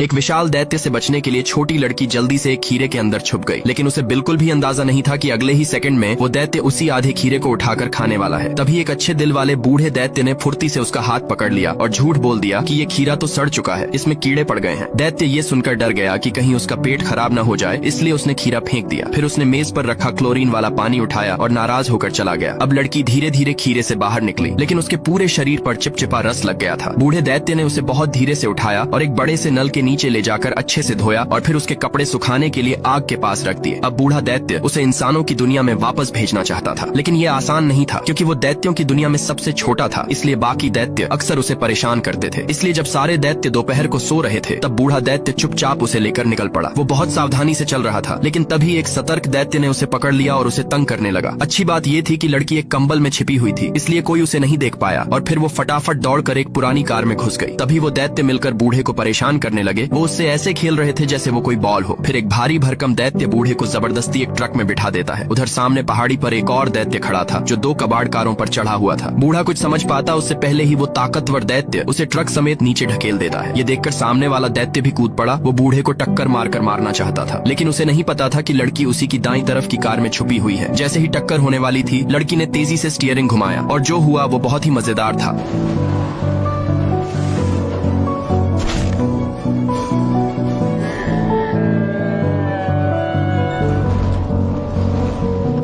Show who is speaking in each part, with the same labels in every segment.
Speaker 1: एक विशाल दैत्य से बचने के लिए छोटी लड़की जल्दी से एक खीरे के अंदर छुप गई, लेकिन उसे बिल्कुल भी अंदाजा नहीं था कि अगले ही सेकंड में वो दैत्य उसी आधे खीरे को उठाकर खाने वाला है। तभी एक अच्छे दिल वाले बूढ़े दैत्य ने फुर्ती से उसका हाथ पकड़ लिया और झूठ बोल दिया कि ये खीरा तो सड़ चुका है, इसमें कीड़े पड़ गए हैं। दैत्य ये सुनकर डर गया कि कहीं उसका पेट खराब न हो जाए, इसलिए उसने खीरा फेंक दिया। फिर उसने मेज पर रखा क्लोरीन वाला पानी उठाया और नाराज होकर चला गया। अब लड़की धीरे धीरे खीरे से बाहर निकली, लेकिन उसके पूरे शरीर पर चिपचिपा रस लग गया था। बूढ़े दैत्य ने उसे बहुत धीरे से उठाया और एक बड़े से नल के नीचे ले जाकर अच्छे से धोया और फिर उसके कपड़े सुखाने के लिए आग के पास रख दिए। अब बूढ़ा दैत्य उसे इंसानों की दुनिया में वापस भेजना चाहता था, लेकिन ये आसान नहीं था क्योंकि वो दैत्यों की दुनिया में सबसे छोटा था, इसलिए बाकी दैत्य अक्सर उसे परेशान करते थे। इसलिए जब सारे दैत्य दोपहर को सो रहे थे तब बूढ़ा दैत्य चुपचाप उसे लेकर निकल पड़ा। वो बहुत सावधानी से चल रहा था, लेकिन तभी एक सतर्क दैत्य ने उसे पकड़ लिया और उसे तंग करने लगा। अच्छी बात ये थी कि लड़की एक कंबल में छिपी हुई थी, इसलिए कोई उसे नहीं देख पाया और फिर वो फटाफट दौड़कर एक पुरानी कार में घुस गई। तभी वो दैत्य मिलकर बूढ़े को परेशान करने लगे। वो उससे ऐसे खेल रहे थे जैसे वो कोई बॉल हो। फिर एक भारी भरकम दैत्य बूढ़े को जबरदस्ती एक ट्रक में बिठा देता है। उधर सामने पहाड़ी पर एक और दैत्य खड़ा था जो 2 कबाड़ कारों पर चढ़ा हुआ था। बूढ़ा कुछ समझ पाता उससे पहले ही वो ताकतवर दैत्य उसे ट्रक समेत नीचे ढकेल देता है। ये देखकर सामने वाला दैत्य भी कूद पड़ा। वो बूढ़े को टक्कर मारकर मारना चाहता था, लेकिन उसे नहीं पता था कि लड़की उसी की दाईं तरफ की कार में छुपी हुई है। जैसे ही टक्कर होने वाली थी, लड़की ने तेजी से स्टीयरिंग घुमाया और जो हुआ वो बहुत ही मजेदार था।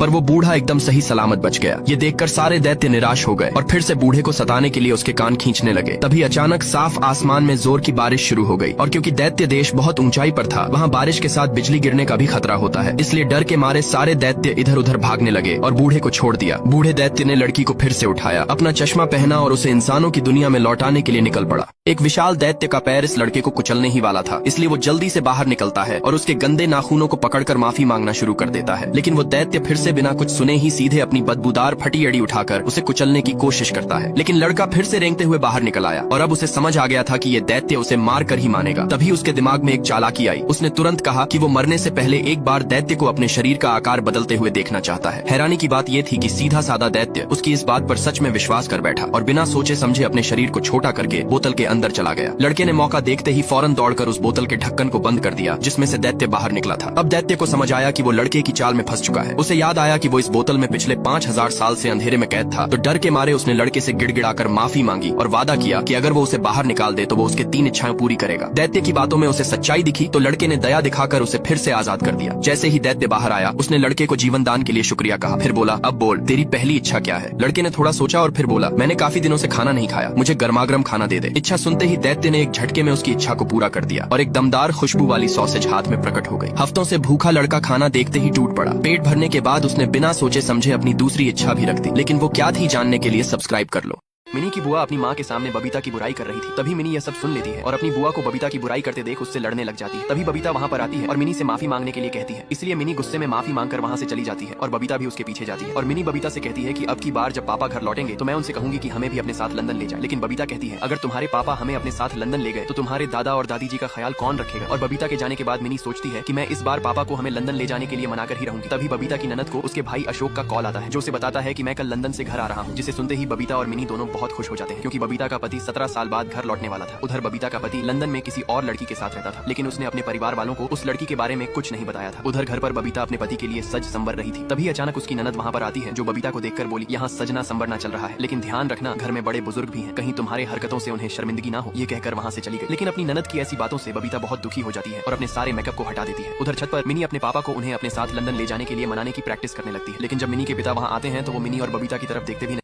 Speaker 1: पर वो बूढ़ा एकदम सही सलामत बच गया। ये देखकर सारे दैत्य निराश हो गए और फिर से बूढ़े को सताने के लिए उसके कान खींचने लगे। तभी अचानक साफ आसमान में जोर की बारिश शुरू हो गई और क्योंकि दैत्य देश बहुत ऊंचाई पर था, वहाँ बारिश के साथ बिजली गिरने का भी खतरा होता है, इसलिए डर के मारे सारे दैत्य इधर उधर भागने लगे और बूढ़े को छोड़ दिया। बूढ़े दैत्य ने लड़की को फिर से उठाया, अपना चश्मा पहना और उसे इंसानों की दुनिया में लौटाने के लिए निकल पड़ा। एक विशाल दैत्य का पैर इस लड़के को कुचलने ही वाला था, इसलिए वो जल्दी से बाहर निकलता है और उसके गंदे नाखूनों को पकड़कर माफी मांगना शुरू कर देता है। लेकिन वो दैत्य फिर से बिना कुछ सुने ही सीधे अपनी बदबूदार फटी अड़ी उठाकर उसे कुचलने की कोशिश करता है। लेकिन लड़का फिर से रेंगते हुए बाहर निकल आया और अब उसे समझ आ गया था कि ये दैत्य उसे मार कर ही मानेगा। तभी उसके दिमाग में एक चालाकी आई। उसने तुरंत कहा कि वो मरने से पहले एक बार दैत्य को अपने शरीर का आकार बदलते हुए देखना चाहता है। हैरानी की बात ये थी कि सीधा साधा दैत्य उसकी इस बात पर सच में विश्वास कर बैठा और बिना सोचे समझे अपने शरीर को छोटा करके बोतल के अंदर चला गया। लड़के ने मौका देखते ही फौरन दौड़कर उस बोतल के ढक्कन को बंद कर दिया जिसमें से दैत्य बाहर निकला था। अब दैत्य को समझ आया कि वो लड़के की चाल में फंस चुका है। उसे याद आया कि वो इस बोतल में पिछले 5000 साल से अंधेरे में कैद था, तो डर के मारे उसने लड़के से गिड़गिड़ाकर माफी मांगी और वादा किया कि अगर वो उसे बाहर निकाल दे तो वो उसके 3 इच्छाएं पूरी करेगा। दैत्य की बातों में उसे सच्चाई दिखी तो लड़के ने दया दिखाकर उसे फिर से आजाद कर दिया। जैसे ही दैत्य बाहर आया, उसने लड़के को जीवन दान के लिए शुक्रिया कहा। फिर बोला, अब बोल तेरी पहली इच्छा क्या है? लड़के ने थोड़ा सोचा और फिर बोला, मैंने काफी दिनों से खाना नहीं खाया, मुझे गर्मागर्म खाना दे दे। इच्छा सुनते ही दैत्य ने एक झटके में उसकी इच्छा को पूरा कर दिया और एक दमदार खुशबू वाली सॉसेज हाथ में प्रकट हो गई। हफ्तों से भूखा लड़का खाना देखते ही टूट पड़ा। पेट भरने के बाद उसने बिना सोचे समझे अपनी दूसरी इच्छा भी रख दी, लेकिन वो क्या थी जानने के लिए सब्सक्राइब कर लो। मिनी की बुआ अपनी माँ के सामने बबीता की बुराई कर रही थी। तभी मिनी यह सब सुन लेती है और अपनी बुआ को बबीता की बुराई करते देख उससे लड़ने लग जाती है। तभी बबीता वहाँ पर आती है और मिनी से माफी मांगने के लिए कहती है। इसलिए मिनी गुस्से में माफी मांगकर वहाँ से चली जाती है और बबीता भी उसके पीछे जाती है और मिनी बबीता से कहती है कि अब की बार जब पापा घर लौटेंगे तो मैं उनसे कहूंगी कि हमें भी अपने साथ लंदन ले जाए। लेकिन बबीता कहती है, अगर तुम्हारे पापा हमें अपने साथ लंदन ले गए तो तुम्हारे दादा और दादी जी का ख्याल कौन रखेगा? और बबीता के जाने के बाद मिनी सोचती है कि मैं इस बार पापा को हमें लंदन ले जाने के लिए मनाकर ही रहूंगी। तभी बबीता की ननद को उसके भाई अशोक का कॉल आता है जो उसे बताता है कि मैं कल लंदन से घर आ रहा हूँ, जिसे सुनते ही बबीता और मिनी दोनों बहुत खुश हो जाते हैं क्योंकि बबीता का पति 17 साल बाद घर लौटने वाला था। उधर बबीता का पति लंदन में किसी और लड़की के साथ रहता था, लेकिन उसने अपने परिवार वालों को उस लड़की के बारे में कुछ नहीं बताया था। उधर घर पर बबीता अपने पति के लिए सज संवर रही थी। तभी अचानक उसकी ननद वहाँ पर आती है जो बबीता को देखकर बोली, यहाँ सजना संवरना चल रहा है, लेकिन ध्यान रखना घर में बड़े बुजुर्ग भी हैं, कहीं तुम्हारे हरकतों से उन्हें शर्मिंदगी ना हो। ये कहकर वहाँ से चली गई। लेकिन अपनी ननद की ऐसी बातों से बबीता बहुत दुखी हो जाती है और अपने सारे मेकअप को हटा देती है। उधर छत पर मिनी अपने पापा को उन्हें अपने साथ लंदन ले जाने के लिए मनाने की प्रैक्टिस करने लगती है। लेकिन जब मिनी के पिता वहाँ आते हैं तो वो मिनी और बबीता की तरफ देखते भी